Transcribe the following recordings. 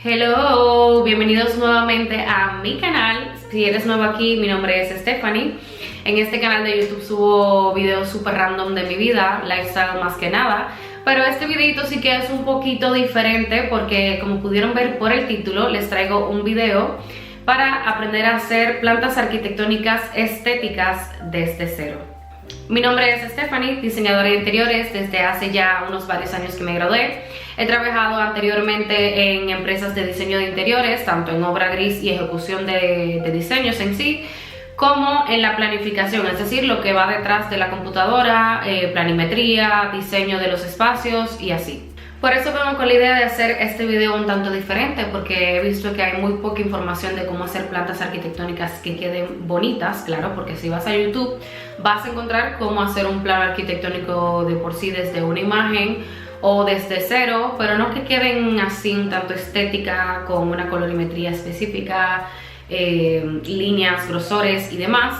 Hello, bienvenidos nuevamente a mi canal. Si eres nuevo aquí, mi nombre es Stephanie. En este canal de YouTube subo videos súper random de mi vida, lifestyle más que nada. Pero este videito sí que es un poquito diferente porque, como pudieron ver por el título, les traigo un video para aprender a hacer plantas arquitectónicas estéticas desde cero. Mi nombre es Stephanie, diseñadora de interiores desde hace ya unos varios años que me gradué. He trabajado anteriormente en empresas de diseño de interiores, tanto en obra gris y ejecución de diseños en sí, como en la planificación, es decir, lo que va detrás de la computadora, planimetría, diseño de los espacios y así. Por eso vengo con la idea de hacer este video un tanto diferente, porque he visto que hay muy poca información de cómo hacer plantas arquitectónicas que queden bonitas, claro, porque si vas a YouTube vas a encontrar cómo hacer un plano arquitectónico de por sí desde una imagen o desde cero, pero no que queden así un tanto estética, con una colorimetría específica, líneas, grosores y demás.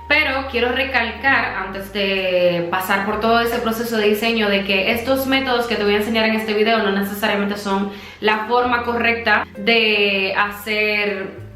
Pero quiero recalcar, antes de pasar por todo ese proceso de diseño, de que estos métodos que te voy a enseñar en este video no necesariamente son la forma correcta de hacer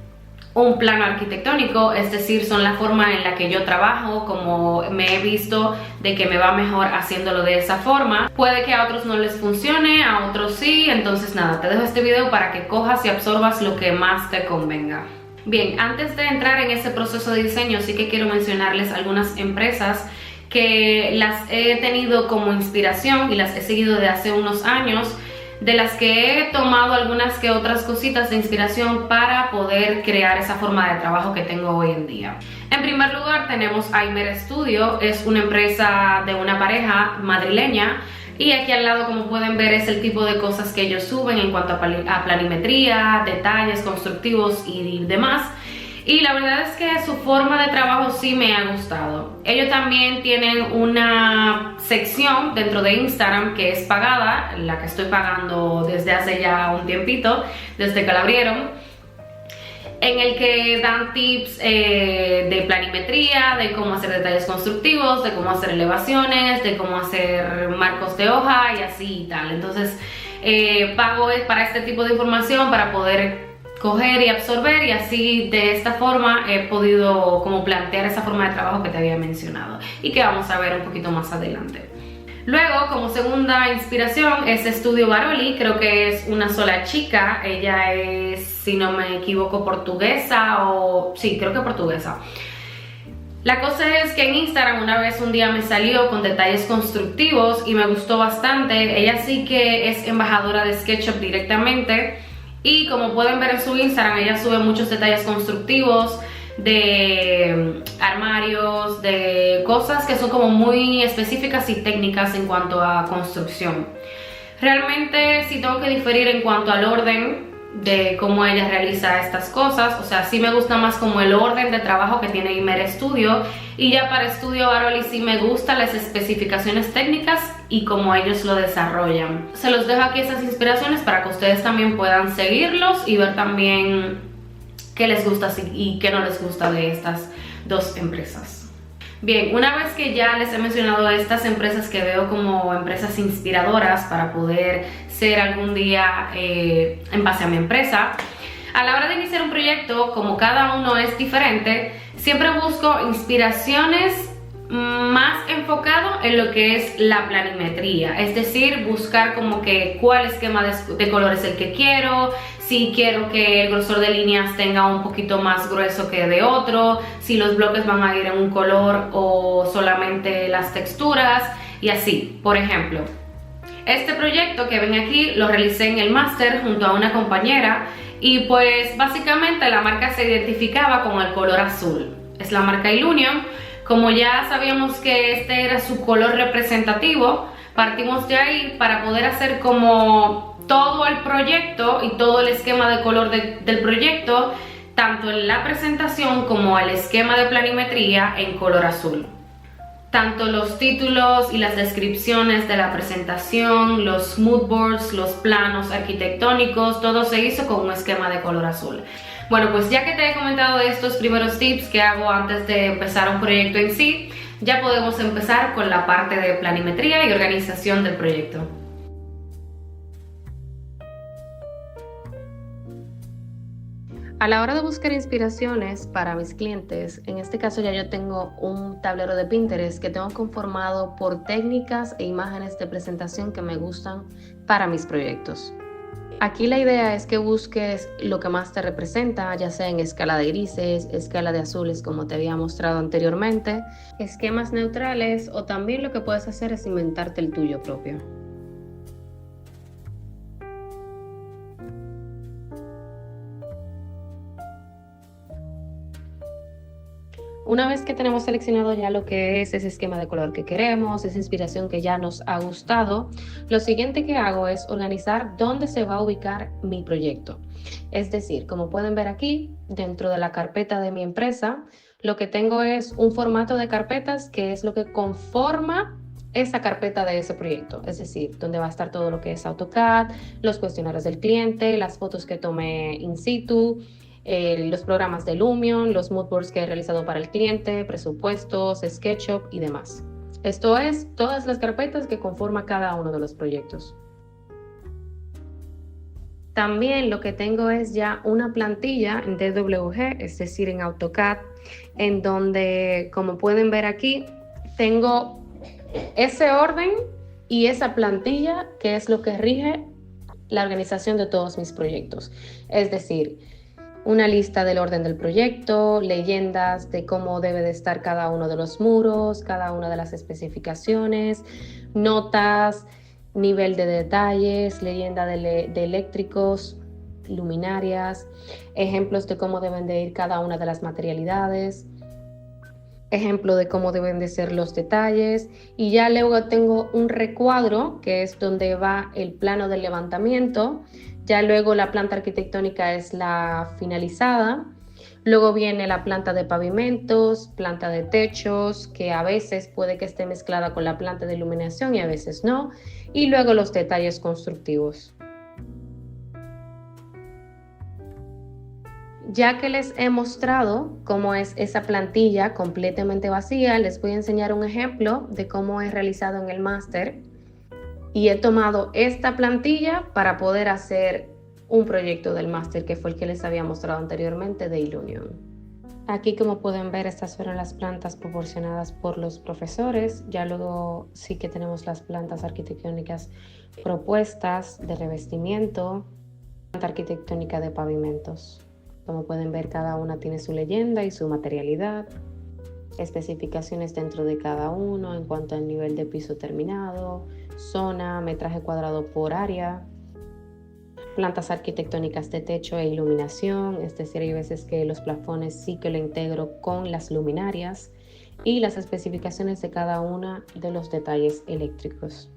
un plano arquitectónico, es decir, son la forma en la que yo trabajo, como me he visto de que me va mejor haciéndolo de esa forma. Puede que a otros no les funcione, a otros sí, entonces nada, te dejo este video para que cojas y absorbas lo que más te convenga. Bien, antes de entrar en ese proceso de diseño, sí que quiero mencionarles algunas empresas que las he tenido como inspiración y las he seguido de hace unos años, de las que he tomado algunas que otras cositas de inspiración para poder crear esa forma de trabajo que tengo hoy en día. En primer lugar tenemos Aimer Studio, es una empresa de una pareja madrileña. Y aquí al lado, como pueden ver, es el tipo de cosas que ellos suben en cuanto a planimetría, detalles constructivos y demás. Y la verdad es que su forma de trabajo sí me ha gustado. Ellos también tienen una sección dentro de Instagram que es pagada, la que estoy pagando desde hace ya un tiempito, desde que la abrieron, en el que dan tips de planimetría, de cómo hacer detalles constructivos, de cómo hacer elevaciones, de cómo hacer marcos de hoja y así y tal. Entonces pago para este tipo de información para poder coger y absorber, y así de esta forma he podido como plantear esa forma de trabajo que te había mencionado y que vamos a ver un poquito más adelante. Luego, como segunda inspiración, es Estudio Baroli. Creo que es una sola chica. Ella es, si no me equivoco, portuguesa o... sí, creo que portuguesa. La cosa es que en Instagram un día me salió con detalles constructivos y me gustó bastante. Ella sí que es embajadora de SketchUp directamente. Y como pueden ver en su Instagram, ella sube muchos detalles constructivos de armarios, de cosas que son como muy específicas y técnicas en cuanto a construcción. Realmente sí tengo que diferir en cuanto al orden de cómo ella realiza estas cosas. O sea, sí me gusta más como el orden de trabajo que tiene Aimer Studio, y ya para Estudio Baroli sí me gustan las especificaciones técnicas y cómo ellos lo desarrollan. Se los dejo aquí esas inspiraciones para que ustedes también puedan seguirlos y ver también qué les gusta y qué no les gusta de estas dos empresas. Bien, una vez que ya les he mencionado estas empresas que veo como empresas inspiradoras para poder ser algún día en base a mi empresa, a la hora de iniciar un proyecto, como cada uno es diferente, siempre busco inspiraciones más enfocado en lo que es la planimetría, es decir, buscar como que cuál esquema de color es el que quiero, si quiero que el grosor de líneas tenga un poquito más grueso que de otro, si los bloques van a ir en un color o solamente las texturas y así. Por ejemplo, este proyecto que ven aquí lo realicé en el máster junto a una compañera, y pues básicamente la marca se identificaba con el color azul. Es la marca Illunion. Como ya sabíamos que este era su color representativo, partimos de ahí para poder hacer como todo el proyecto y todo el esquema de color del proyecto, tanto en la presentación como el esquema de planimetría, en color azul. Tanto los títulos y las descripciones de la presentación, los mood boards, los planos arquitectónicos, todo se hizo con un esquema de color azul. Bueno, pues ya que te he comentado de estos primeros tips que hago antes de empezar un proyecto en sí, ya podemos empezar con la parte de planimetría y organización del proyecto. A la hora de buscar inspiraciones para mis clientes, en este caso ya yo tengo un tablero de Pinterest que tengo conformado por técnicas e imágenes de presentación que me gustan para mis proyectos. Aquí la idea es que busques lo que más te representa, ya sea en escala de grises, escala de azules como te había mostrado anteriormente, esquemas neutrales o también lo que puedes hacer es inventarte el tuyo propio. Una vez que tenemos seleccionado ya lo que es ese esquema de color que queremos, esa inspiración que ya nos ha gustado, lo siguiente que hago es organizar dónde se va a ubicar mi proyecto. Es decir, como pueden ver aquí, dentro de la carpeta de mi empresa, lo que tengo es un formato de carpetas que es lo que conforma esa carpeta de ese proyecto, es decir, donde va a estar todo lo que es AutoCAD, los cuestionarios del cliente, las fotos que tomé in situ, los programas de Lumion, los moodboards que he realizado para el cliente, presupuestos, SketchUp y demás. Esto es todas las carpetas que conforman cada uno de los proyectos. También lo que tengo es ya una plantilla en DWG, es decir, en AutoCAD, en donde, como pueden ver aquí, tengo ese orden y esa plantilla que es lo que rige la organización de todos mis proyectos. Es decir, una lista del orden del proyecto, leyendas de cómo debe de estar cada uno de los muros, cada una de las especificaciones, notas, nivel de detalles, leyenda de eléctricos, luminarias, ejemplos de cómo deben de ir cada una de las materialidades, ejemplo de cómo deben de ser los detalles, y ya luego tengo un recuadro que es donde va el plano del levantamiento. Ya luego la planta arquitectónica es la finalizada. Luego viene la planta de pavimentos, planta de techos, que a veces puede que esté mezclada con la planta de iluminación y a veces no. Y luego los detalles constructivos. Ya que les he mostrado cómo es esa plantilla completamente vacía, les voy a enseñar un ejemplo de cómo he realizado en el máster. Y he tomado esta plantilla para poder hacer un proyecto del máster que fue el que les había mostrado anteriormente de Illumion. Aquí, como pueden ver, estas fueron las plantas proporcionadas por los profesores. Ya luego sí que tenemos las plantas arquitectónicas propuestas de revestimiento, planta arquitectónica de pavimentos. Como pueden ver, cada una tiene su leyenda y su materialidad, especificaciones dentro de cada uno en cuanto al nivel de piso terminado, zona, metraje cuadrado por área, plantas arquitectónicas de techo e iluminación, es decir, hay veces que los plafones sí que lo integro con las luminarias, y las especificaciones de cada uno de los detalles eléctricos.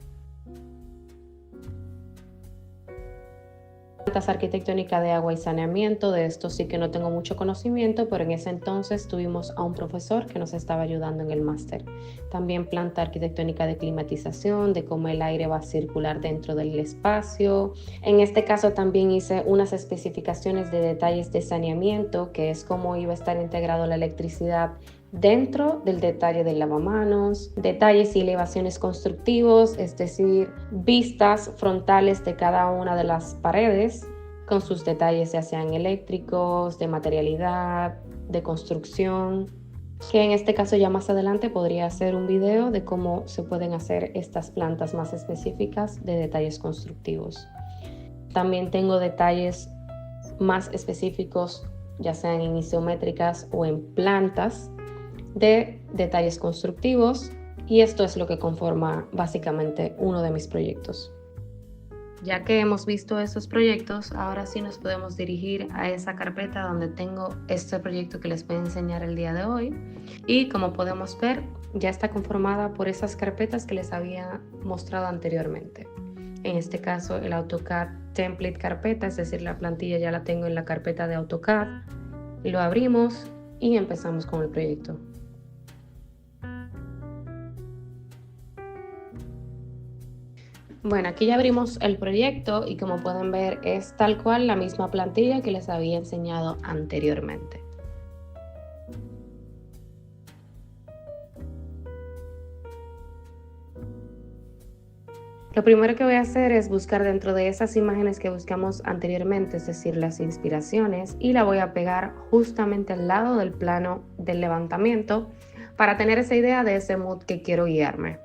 Plantas arquitectónicas de agua y saneamiento, de esto sí que no tengo mucho conocimiento, pero en ese entonces tuvimos a un profesor que nos estaba ayudando en el máster. También planta arquitectónica de climatización, de cómo el aire va a circular dentro del espacio. En este caso también hice unas especificaciones de detalles de saneamiento, que es cómo iba a estar integrado la electricidad dentro del detalle del lavamanos, detalles y elevaciones constructivos, es decir, vistas frontales de cada una de las paredes con sus detalles ya sean eléctricos, de materialidad, de construcción, que en este caso ya más adelante podría hacer un video de cómo se pueden hacer estas plantas más específicas de detalles constructivos. También tengo detalles más específicos, ya sean en isométricas o en plantas, de detalles constructivos, y esto es lo que conforma básicamente uno de mis proyectos. Ya que hemos visto esos proyectos, ahora sí nos podemos dirigir a esa carpeta donde tengo este proyecto que les voy a enseñar el día de hoy, y como podemos ver ya está conformada por esas carpetas que les había mostrado anteriormente. En este caso el AutoCAD Template carpeta, es decir, la plantilla ya la tengo en la carpeta de AutoCAD. Lo abrimos y empezamos con el proyecto. Bueno, aquí ya abrimos el proyecto y como pueden ver es tal cual la misma plantilla que les había enseñado anteriormente. Lo primero que voy a hacer es buscar dentro de esas imágenes que buscamos anteriormente, es decir, las inspiraciones, y la voy a pegar justamente al lado del plano del levantamiento para tener esa idea de ese mood que quiero guiarme.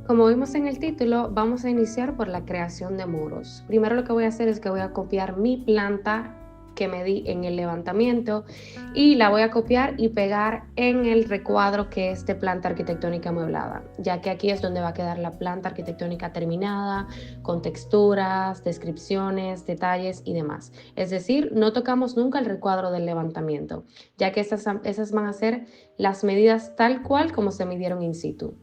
Como vimos en el título, vamos a iniciar por la creación de muros. Primero lo que voy a hacer es que voy a copiar mi planta que me di en el levantamiento y la voy a copiar y pegar en el recuadro que es de planta arquitectónica amueblada, ya que aquí es donde va a quedar la planta arquitectónica terminada, con texturas, descripciones, detalles y demás. Es decir, no tocamos nunca el recuadro del levantamiento, ya que esas van a ser las medidas tal cual como se midieron in situ.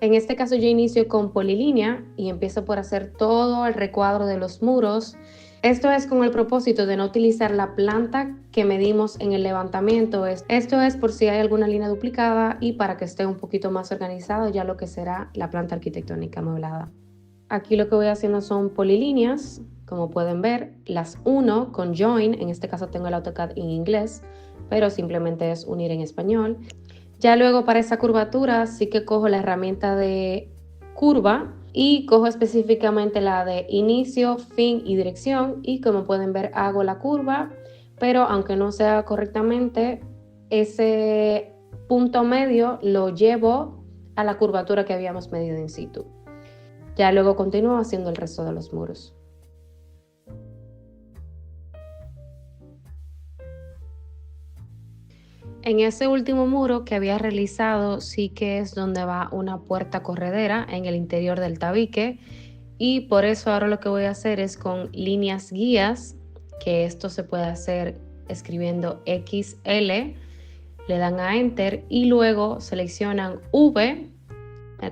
En este caso yo inicio con polilínea y empiezo por hacer todo el recuadro de los muros. Esto es con el propósito de no utilizar la planta que medimos en el levantamiento. Esto es por si hay alguna línea duplicada y para que esté un poquito más organizado ya lo que será la planta arquitectónica amueblada. Aquí lo que voy haciendo son polilíneas, como pueden ver, las uno con join, en este caso tengo el AutoCAD en inglés, pero simplemente es unir en español. Ya luego para esa curvatura sí que cojo la herramienta de curva y cojo específicamente la de inicio, fin y dirección, y como pueden ver hago la curva, pero aunque no sea correctamente, ese punto medio lo llevo a la curvatura que habíamos medido in situ. Ya luego continúo haciendo el resto de los muros. En ese último muro que había realizado sí que es donde va una puerta corredera en el interior del tabique, y por eso ahora lo que voy a hacer es con líneas guías, que esto se puede hacer escribiendo XL, le dan a Enter y luego seleccionan V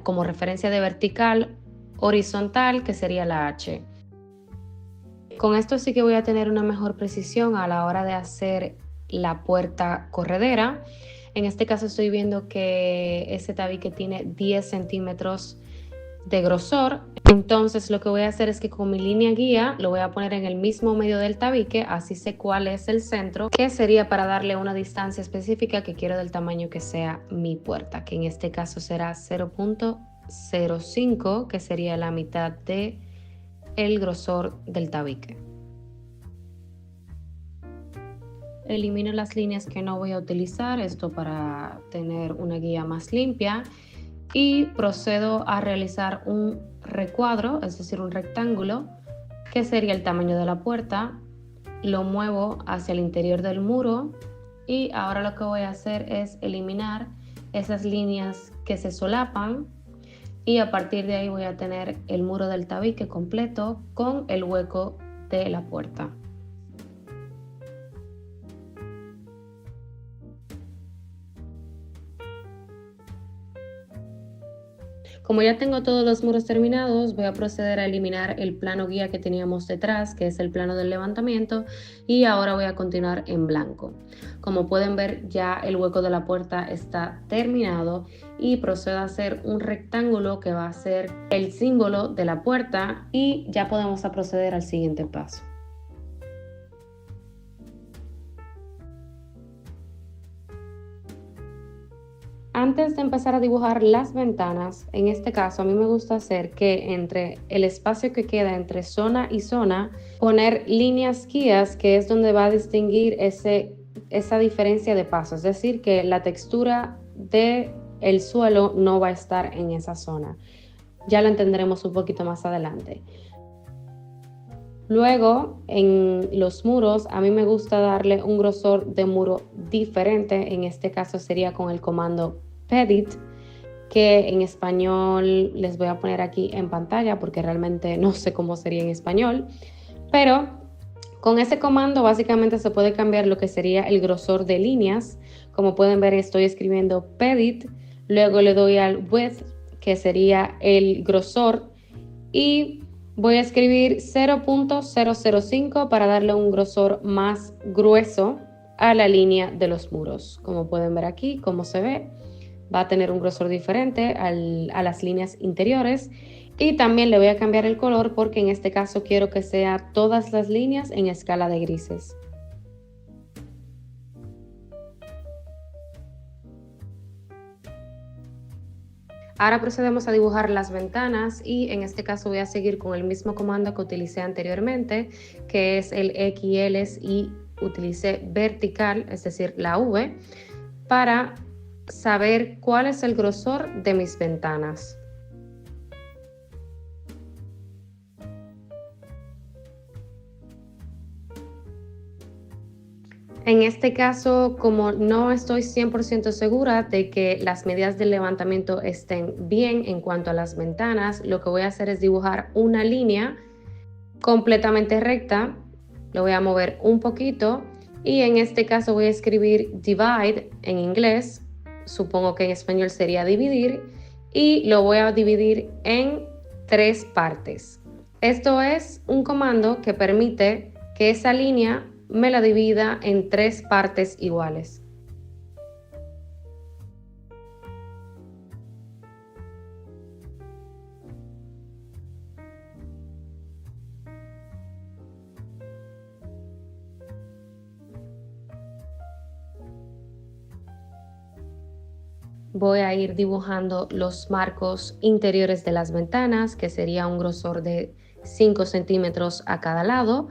como referencia de vertical, horizontal, que sería la H. Con esto sí que voy a tener una mejor precisión a la hora de hacer la puerta corredera. En este caso estoy viendo que ese tabique tiene 10 centímetros de grosor. Entonces lo que voy a hacer es que con mi línea guía lo voy a poner en el mismo medio del tabique, así sé cuál es el centro, que sería para darle una distancia específica que quiero del tamaño que sea mi puerta, que en este caso será 0.05, que sería la mitad de el grosor del tabique. Elimino las líneas que no voy a utilizar, esto para tener una guía más limpia, y procedo a realizar un recuadro, es decir, un rectángulo, que sería el tamaño de la puerta. Lo muevo hacia el interior del muro y ahora lo que voy a hacer es eliminar esas líneas que se solapan, y a partir de ahí voy a tener el muro del tabique completo con el hueco de la puerta. Como ya tengo todos los muros terminados, voy a proceder a eliminar el plano guía que teníamos detrás, que es el plano del levantamiento, y ahora voy a continuar en blanco. Como pueden ver, ya el hueco de la puerta está terminado y procedo a hacer un rectángulo que va a ser el símbolo de la puerta, y ya podemos proceder al siguiente paso. Antes de empezar a dibujar las ventanas, en este caso a mí me gusta hacer que entre el espacio que queda entre zona y zona, poner líneas guías, que es donde va a distinguir esa diferencia de paso, es decir, que la textura del suelo no va a estar en esa zona. Ya lo entenderemos un poquito más adelante. Luego, en los muros, a mí me gusta darle un grosor de muro diferente. En este caso sería con el comando Pedit, que en español les voy a poner aquí en pantalla porque realmente no sé cómo sería en español. Pero con ese comando básicamente se puede cambiar lo que sería el grosor de líneas. Como pueden ver, estoy escribiendo Pedit, luego le doy al Width, que sería el grosor, y voy a escribir 0.005 para darle un grosor más grueso a la línea de los muros. Como pueden ver aquí, cómo se ve, va a tener un grosor diferente a las líneas interiores. Y también le voy a cambiar el color porque en este caso quiero que sea todas las líneas en escala de grises. Ahora procedemos a dibujar las ventanas y en este caso voy a seguir con el mismo comando que utilicé anteriormente, que es el XL, y utilicé vertical, es decir, la V, para saber cuál es el grosor de mis ventanas. En este caso, como no estoy 100% segura de que las medidas del levantamiento estén bien en cuanto a las ventanas, lo que voy a hacer es dibujar una línea completamente recta. Lo voy a mover un poquito y en este caso voy a escribir divide en inglés, supongo que en español sería dividir, y lo voy a dividir en 3 partes. Esto es un comando que permite que esa línea me la divida en 3 partes iguales. Voy a ir dibujando los marcos interiores de las ventanas, que sería un grosor de 5 centímetros a cada lado.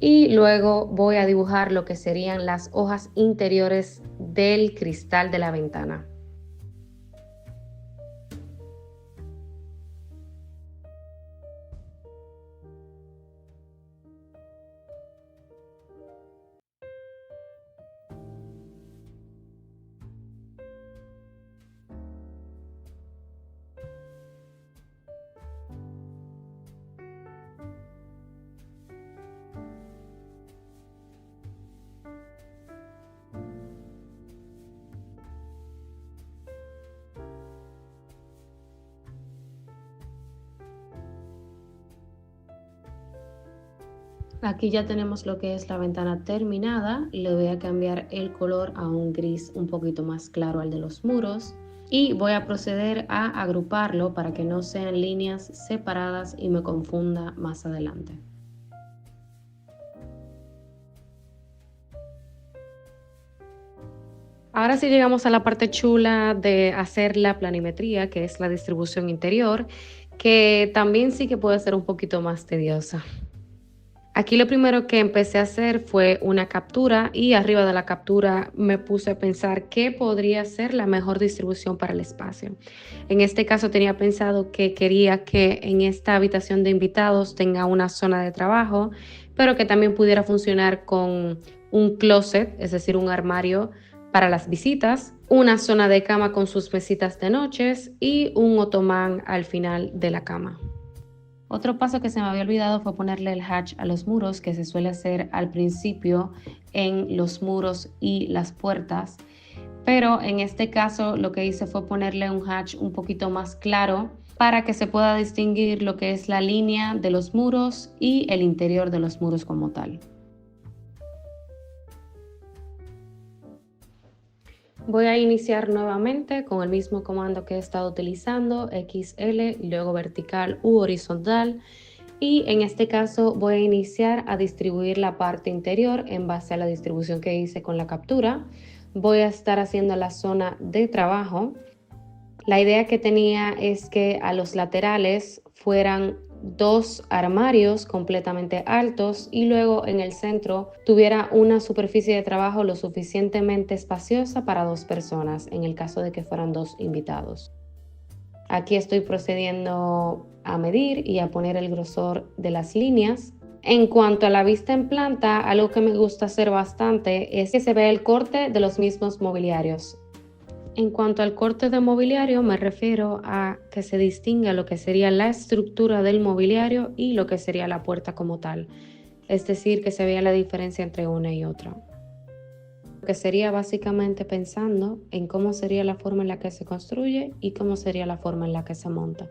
Y luego voy a dibujar lo que serían las hojas interiores del cristal de la ventana. Aquí ya tenemos lo que es la ventana terminada. Le voy a cambiar el color a un gris un poquito más claro al de los muros. Y voy a proceder a agruparlo para que no sean líneas separadas y me confunda más adelante. Ahora sí llegamos a la parte chula de hacer la planimetría, que es la distribución interior, que también sí que puede ser un poquito más tediosa. Aquí lo primero que empecé a hacer fue una captura y arriba de la captura me puse a pensar qué podría ser la mejor distribución para el espacio. En este caso tenía pensado que quería que en esta habitación de invitados tenga una zona de trabajo, pero que también pudiera funcionar con un closet, es decir, un armario para las visitas, una zona de cama con sus mesitas de noches y un otomán al final de la cama. Otro paso que se me había olvidado fue ponerle el hatch a los muros, que se suele hacer al principio en los muros y las puertas. Pero en este caso lo que hice fue ponerle un hatch un poquito más claro para que se pueda distinguir lo que es la línea de los muros y el interior de los muros como tal. Voy a iniciar nuevamente con el mismo comando que he estado utilizando, XL, y luego vertical u horizontal. Y en este caso voy a iniciar a distribuir la parte interior en base a la distribución que hice con la captura. Voy a estar haciendo la zona de trabajo. La idea que tenía es que a los laterales fueran 2 armarios completamente altos y luego en el centro tuviera una superficie de trabajo lo suficientemente espaciosa para 2 personas, en el caso de que fueran 2 invitados. Aquí estoy procediendo a medir y a poner el grosor de las líneas. En cuanto a la vista en planta, algo que me gusta hacer bastante es que se vea el corte de los mismos mobiliarios. En cuanto al corte de mobiliario, me refiero a que se distinga lo que sería la estructura del mobiliario y lo que sería la puerta como tal. Es decir, que se vea la diferencia entre una y otra. Que sería básicamente pensando en cómo sería la forma en la que se construye y cómo sería la forma en la que se monta.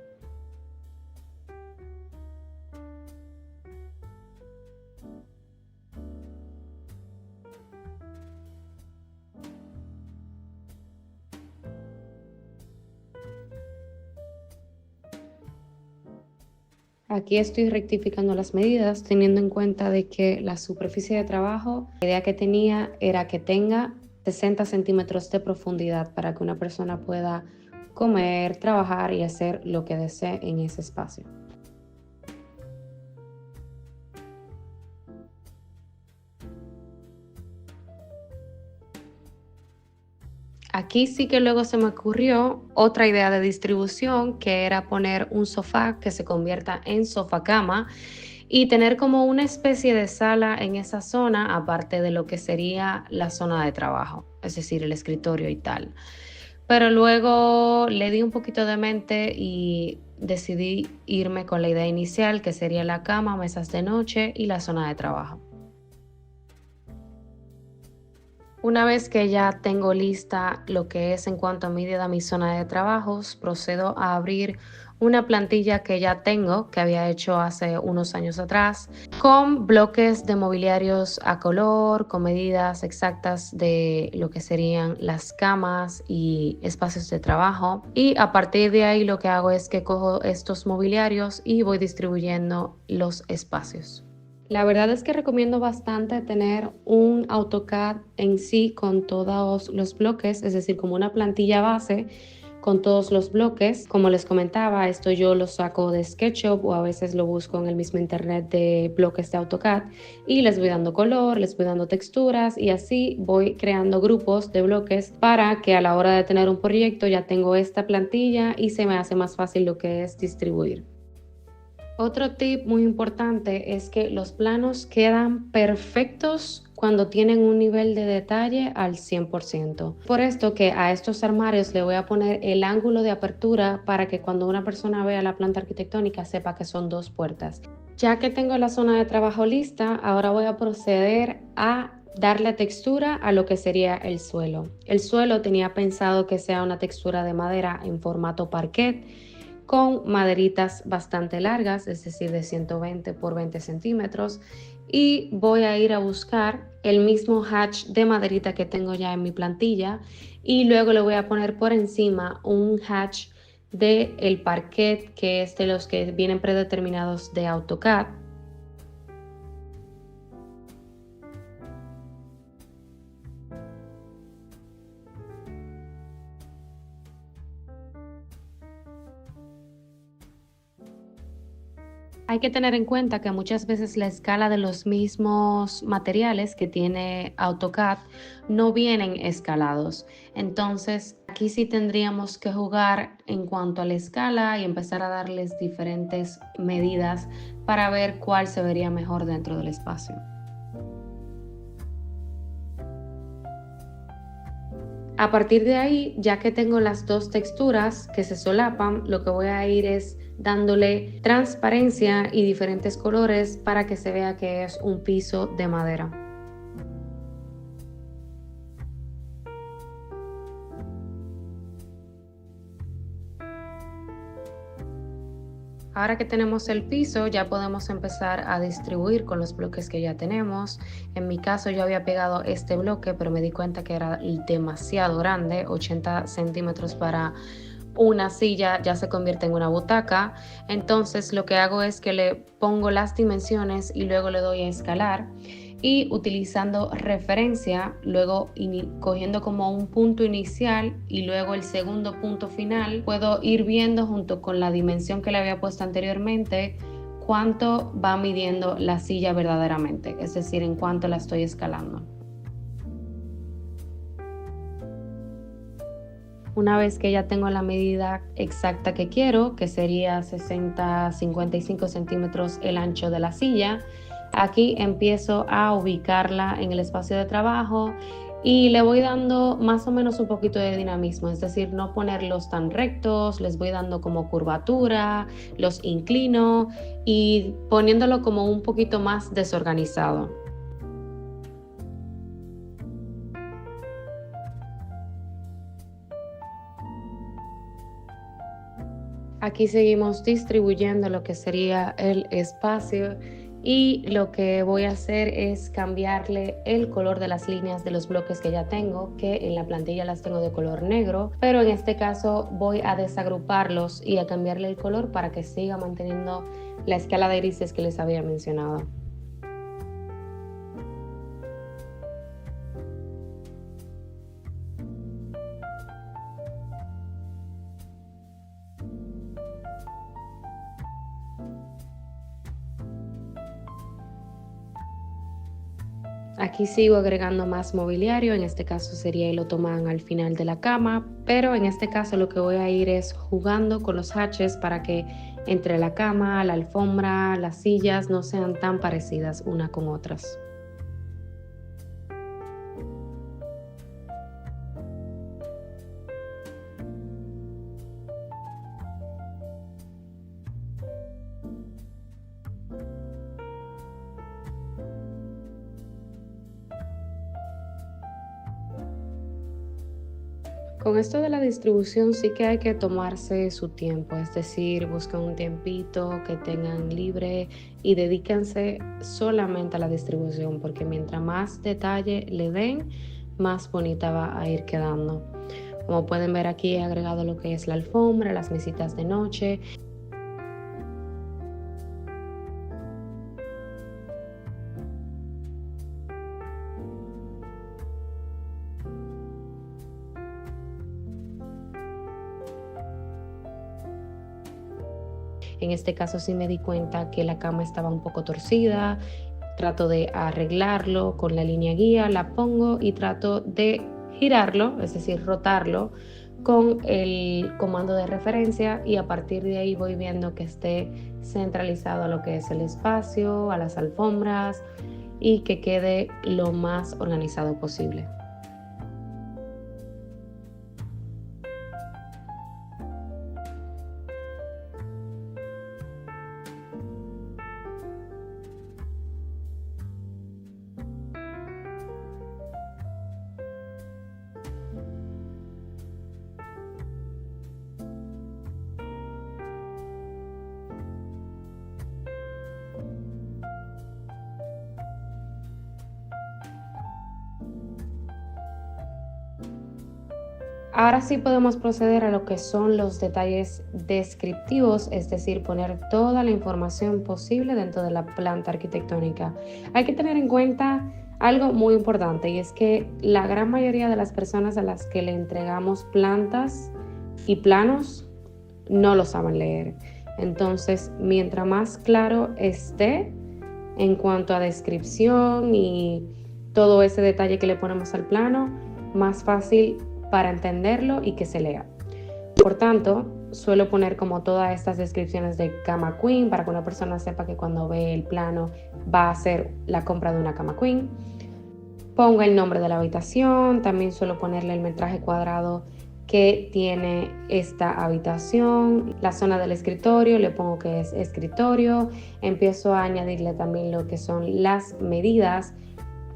Aquí estoy rectificando las medidas teniendo en cuenta de que la superficie de trabajo, la idea que tenía era que tenga 60 centímetros de profundidad para que una persona pueda comer, trabajar y hacer lo que desee en ese espacio. Aquí sí que luego se me ocurrió otra idea de distribución, que era poner un sofá que se convierta en sofá cama y tener como una especie de sala en esa zona, aparte de lo que sería la zona de trabajo, es decir, el escritorio y tal. Pero luego le di un poquito de mente y decidí irme con la idea inicial, que sería la cama, mesas de noche y la zona de trabajo. Una vez que ya tengo lista lo que es en cuanto a medida mi zona de trabajos, procedo a abrir una plantilla que ya tengo, que había hecho hace unos años atrás, con bloques de mobiliarios a color, con medidas exactas de lo que serían las camas y espacios de trabajo. Y a partir de ahí lo que hago es que cojo estos mobiliarios y voy distribuyendo los espacios. La verdad es que recomiendo bastante tener un AutoCAD en sí con todos los bloques, es decir, como una plantilla base con todos los bloques. Como les comentaba, esto yo lo saco de SketchUp o a veces lo busco en el mismo internet de bloques de AutoCAD y les voy dando color, les voy dando texturas y así voy creando grupos de bloques para que a la hora de tener un proyecto ya tengo esta plantilla y se me hace más fácil lo que es distribuir. Otro tip muy importante es que los planos quedan perfectos cuando tienen un nivel de detalle al 100%. Por esto que a estos armarios le voy a poner el ángulo de apertura para que cuando una persona vea la planta arquitectónica sepa que son dos puertas. Ya que tengo la zona de trabajo lista, ahora voy a proceder a darle textura a lo que sería el suelo. El suelo tenía pensado que sea una textura de madera en formato parquet con maderitas bastante largas, es decir, de 120 por 20 centímetros. Y voy a ir a buscar el mismo hatch de maderita que tengo ya en mi plantilla y luego le voy a poner por encima un hatch de el parquet, que es de los que vienen predeterminados de AutoCAD. Hay que tener en cuenta que muchas veces la escala de los mismos materiales que tiene AutoCAD no vienen escalados. Entonces, aquí sí tendríamos que jugar en cuanto a la escala y empezar a darles diferentes medidas para ver cuál se vería mejor dentro del espacio. A partir de ahí, ya que tengo las dos texturas que se solapan, lo que voy a ir es dándole transparencia y diferentes colores para que se vea que es un piso de madera. Ahora que tenemos el piso, ya podemos empezar a distribuir con los bloques que ya tenemos. En mi caso yo había pegado este bloque, pero me di cuenta que era demasiado grande, 80 centímetros para una silla ya se convierte en una butaca. Entonces lo que hago es que le pongo las dimensiones y luego le doy a escalar y utilizando referencia, luego cogiendo como un punto inicial y luego el segundo punto final, puedo ir viendo junto con la dimensión que le había puesto anteriormente cuánto va midiendo la silla verdaderamente, es decir, en cuánto la estoy escalando. Una vez que ya tengo la medida exacta que quiero, que sería 60-55 centímetros el ancho de la silla, aquí empiezo a ubicarla en el espacio de trabajo y le voy dando más o menos un poquito de dinamismo, es decir, no ponerlos tan rectos, les voy dando como curvatura, los inclino y poniéndolo como un poquito más desorganizado. Aquí seguimos distribuyendo lo que sería el espacio y lo que voy a hacer es cambiarle el color de las líneas de los bloques que ya tengo, que en la plantilla las tengo de color negro, pero en este caso voy a desagruparlos y a cambiarle el color para que siga manteniendo la escala de grises que les había mencionado. Aquí sigo agregando más mobiliario, en este caso sería el otomán al final de la cama, pero en este caso lo que voy a ir es jugando con los hatches para que entre la cama, la alfombra, las sillas no sean tan parecidas una con otras. Con esto de la distribución sí que hay que tomarse su tiempo, es decir, buscan un tiempito que tengan libre y dedíquense solamente a la distribución, porque mientras más detalle le den, más bonita va a ir quedando. Como pueden ver aquí he agregado lo que es la alfombra, las mesitas de noche. En este caso sí me di cuenta que la cama estaba un poco torcida, trato de arreglarlo con la línea guía, la pongo y trato de girarlo, es decir, rotarlo con el comando de referencia y a partir de ahí voy viendo que esté centralizado a lo que es el espacio, a las alfombras y que quede lo más organizado posible. Ahora sí podemos proceder a lo que son los detalles descriptivos, es decir, poner toda la información posible dentro de la planta arquitectónica. Hay que tener en cuenta algo muy importante y es que la gran mayoría de las personas a las que le entregamos plantas y planos no lo saben leer. Entonces, mientras más claro esté en cuanto a descripción y todo ese detalle que le ponemos al plano, más fácil para entenderlo y que se lea. Por tanto, suelo poner como todas estas descripciones de cama queen para que una persona sepa que cuando ve el plano va a hacer la compra de una cama queen. Pongo el nombre de la habitación, también suelo ponerle el metraje cuadrado que tiene esta habitación, la zona del escritorio, le pongo que es escritorio, empiezo a añadirle también lo que son las medidas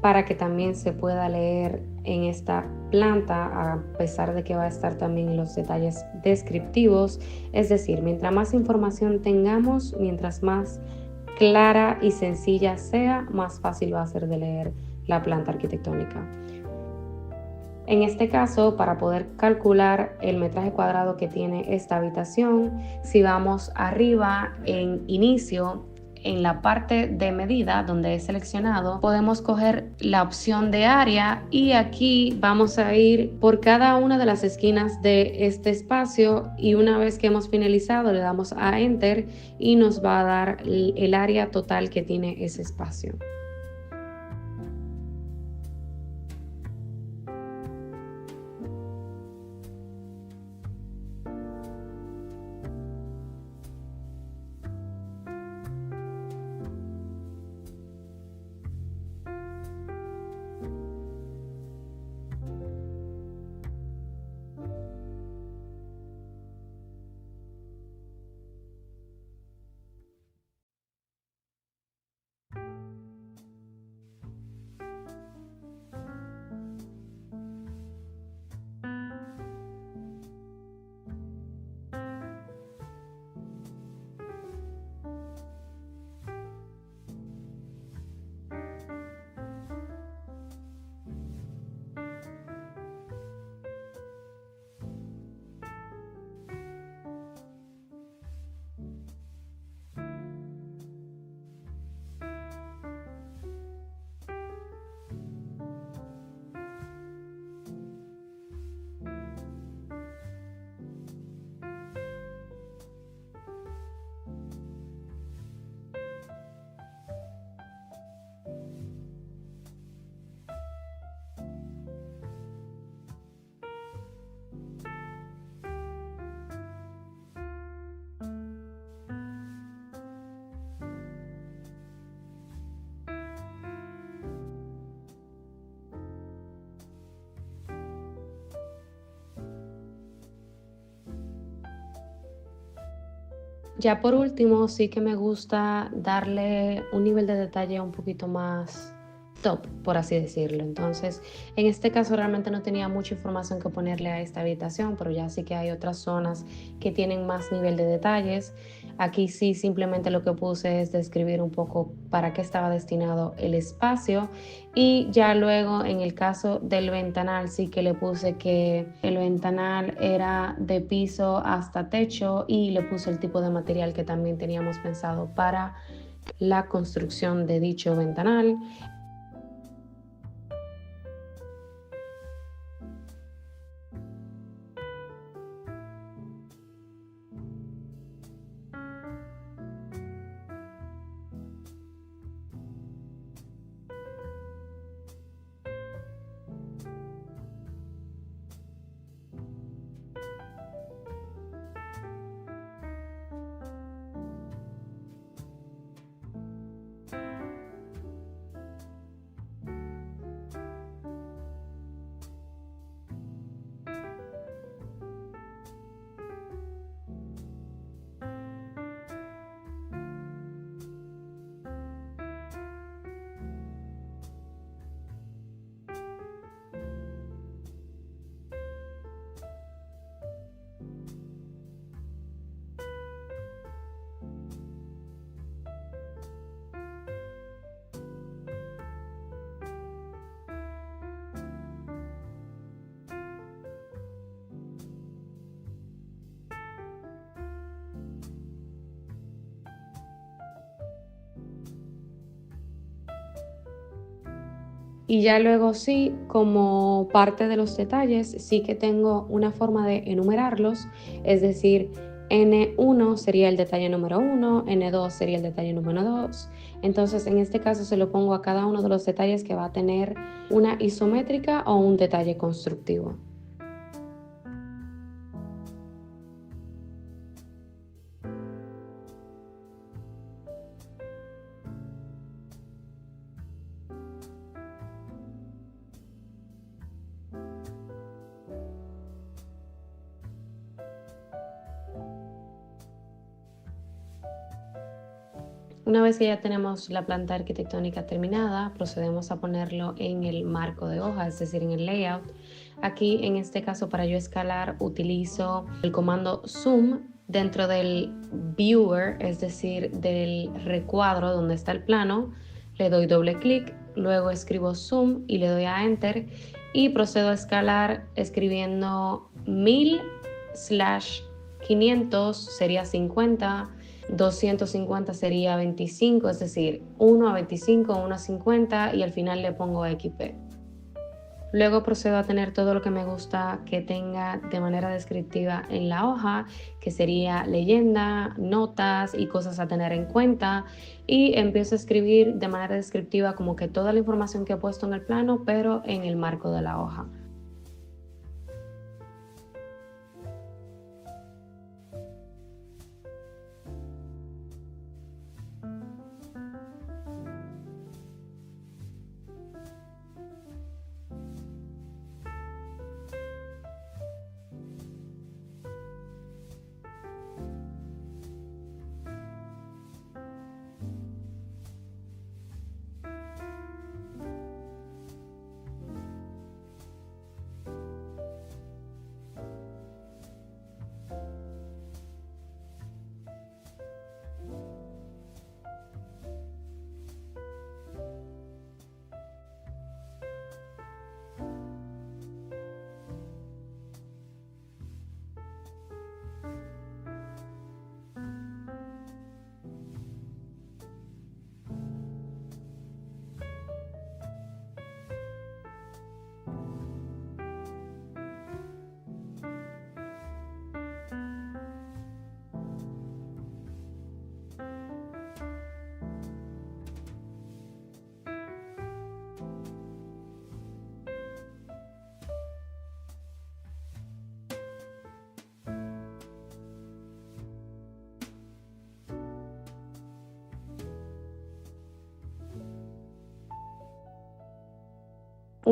para que también se pueda leer en esta planta, a pesar de que va a estar también los detalles descriptivos. Es decir, mientras más información tengamos, mientras más clara y sencilla sea, más fácil va a ser de leer la planta arquitectónica. En este caso, para poder calcular el metraje cuadrado que tiene esta habitación, si vamos arriba en inicio, en la parte de medida donde he seleccionado, podemos coger la opción de área y aquí vamos a ir por cada una de las esquinas de este espacio y una vez que hemos finalizado le damos a Enter y nos va a dar el área total que tiene ese espacio. Ya por último, sí que me gusta darle un nivel de detalle un poquito más top, por así decirlo. Entonces, en este caso realmente no tenía mucha información que ponerle a esta habitación, pero ya sí que hay otras zonas que tienen más nivel de detalles. Aquí sí simplemente lo que puse es describir un poco para qué estaba destinado el espacio y ya luego en el caso del ventanal sí que le puse que el ventanal era de piso hasta techo y le puse el tipo de material que también teníamos pensado para la construcción de dicho ventanal. Y ya luego sí, como parte de los detalles, sí que tengo una forma de enumerarlos, es decir, N1 sería el detalle número 1, N2 sería el detalle número 2. Entonces, en este caso se lo pongo a cada uno de los detalles que va a tener una isométrica o un detalle constructivo. Una vez que ya tenemos la planta arquitectónica terminada, procedemos a ponerlo en el marco de hoja, es decir, en el layout. Aquí, en este caso, para yo escalar, utilizo el comando zoom dentro del viewer, es decir, del recuadro donde está el plano. Le doy doble clic, luego escribo zoom y le doy a enter y procedo a escalar escribiendo 1000/500 sería 50. 250 sería 25, es decir, 1 a 25, 1 a 50 y al final le pongo XP. Luego procedo a tener todo lo que me gusta que tenga de manera descriptiva en la hoja, que sería leyenda, notas y cosas a tener en cuenta. Y empiezo a escribir de manera descriptiva como que toda la información que he puesto en el plano, pero en el marco de la hoja.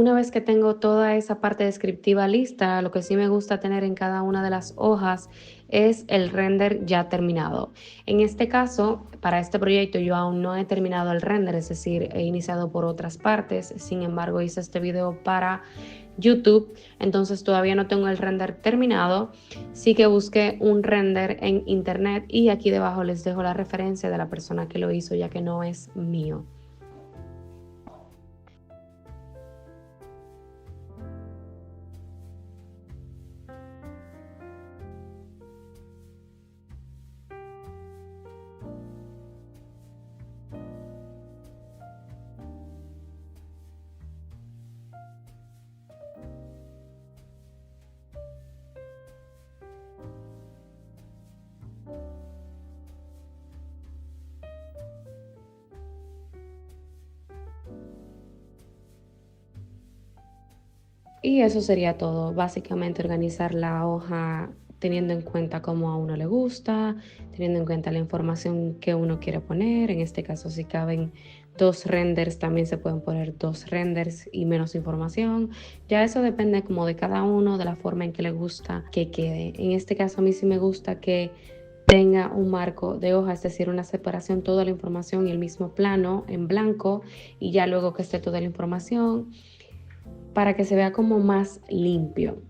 una vez que tengo toda esa parte descriptiva lista, lo que sí me gusta tener en cada una de las hojas es el render ya terminado. En este caso, para este proyecto yo aún no he terminado el render, es decir, he iniciado por otras partes. Sin embargo, hice este video para YouTube, entonces todavía no tengo el render terminado. Sí que busqué un render en internet y aquí debajo les dejo la referencia de la persona que lo hizo, ya que no es mío. Y eso sería todo, básicamente organizar la hoja teniendo en cuenta cómo a uno le gusta, teniendo en cuenta la información que uno quiere poner. En este caso, si caben 2 renders, también se pueden poner 2 renders y menos información. Ya eso depende como de cada uno, de la forma en que le gusta que quede. En este caso, a mí sí me gusta que tenga un marco de hoja, es decir, una separación, toda la información y el mismo plano en blanco, y ya luego que esté toda la información, para que se vea como más limpio.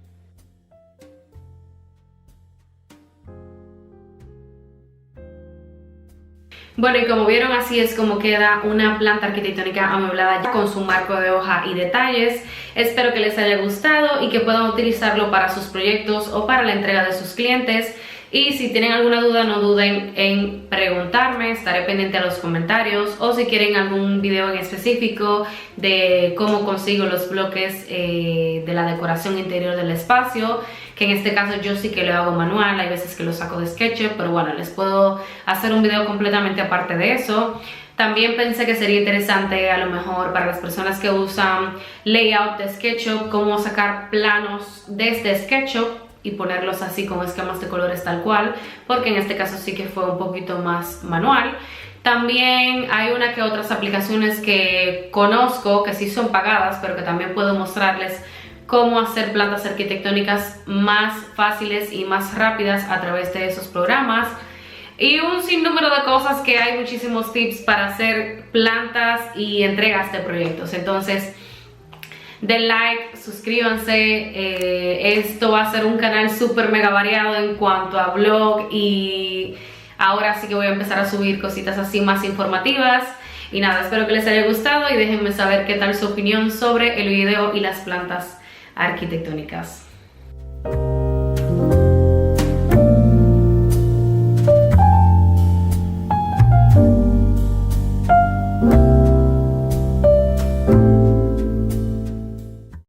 Bueno, y como vieron, así es como queda una planta arquitectónica amueblada ya con su marco de hoja y detalles. Espero que les haya gustado y que puedan utilizarlo para sus proyectos o para la entrega de sus clientes. Y si tienen alguna duda, no duden en preguntarme, estaré pendiente a los comentarios, o si quieren algún video en específico de cómo consigo los bloques de la decoración interior del espacio, que en este caso yo sí que lo hago manual, hay veces que lo saco de SketchUp, pero bueno, les puedo hacer un video completamente aparte de eso. También pensé que sería interesante a lo mejor para las personas que usan layout de SketchUp, cómo sacar planos desde SketchUp y ponerlos así con esquemas de colores tal cual, porque en este caso sí que fue un poquito más manual. También hay una que otras aplicaciones que conozco que sí son pagadas, pero que también puedo mostrarles cómo hacer plantas arquitectónicas más fáciles y más rápidas a través de esos programas. Y un sinnúmero de cosas, que hay muchísimos tips para hacer plantas y entregas de proyectos. Entonces, den like, suscríbanse, esto va a ser un canal súper mega variado en cuanto a blog, y ahora sí que voy a empezar a subir cositas así más informativas. Y nada, espero que les haya gustado y déjenme saber qué tal su opinión sobre el video y las plantas arquitectónicas.